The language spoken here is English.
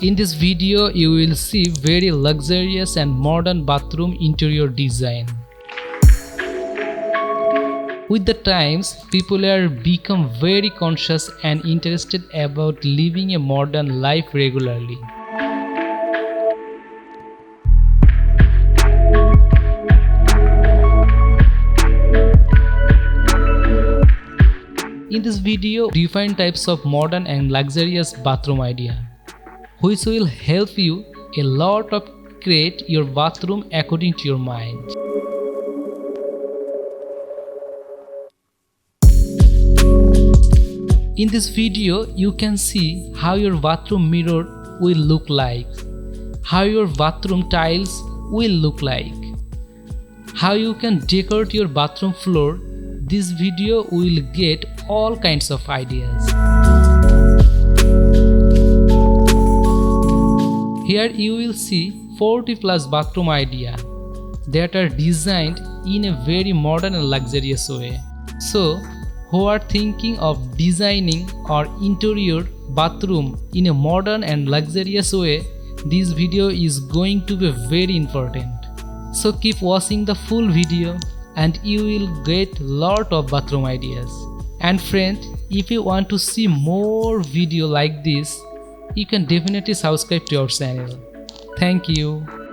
In this video, you will see very luxurious and modern bathroom interior design. With the times, people are become very conscious and interested about living a modern life regularly. In this video, different types of modern and luxurious bathroom idea, which will help you a lot of create your bathroom according to your mind. In this video, you can see how your bathroom mirror will look like, how your bathroom tiles will look like, how you can decorate your bathroom floor. This video will get all kinds of ideas. Here you will see 40 plus bathroom idea that are designed in a very modern and luxurious way. So, who are thinking of designing or interior bathroom in a modern and luxurious way, this video is going to be very important. So keep watching the full video and you will get lot of bathroom ideas. And friend, if you want to see more video like this, you can definitely subscribe to our channel. Thank you.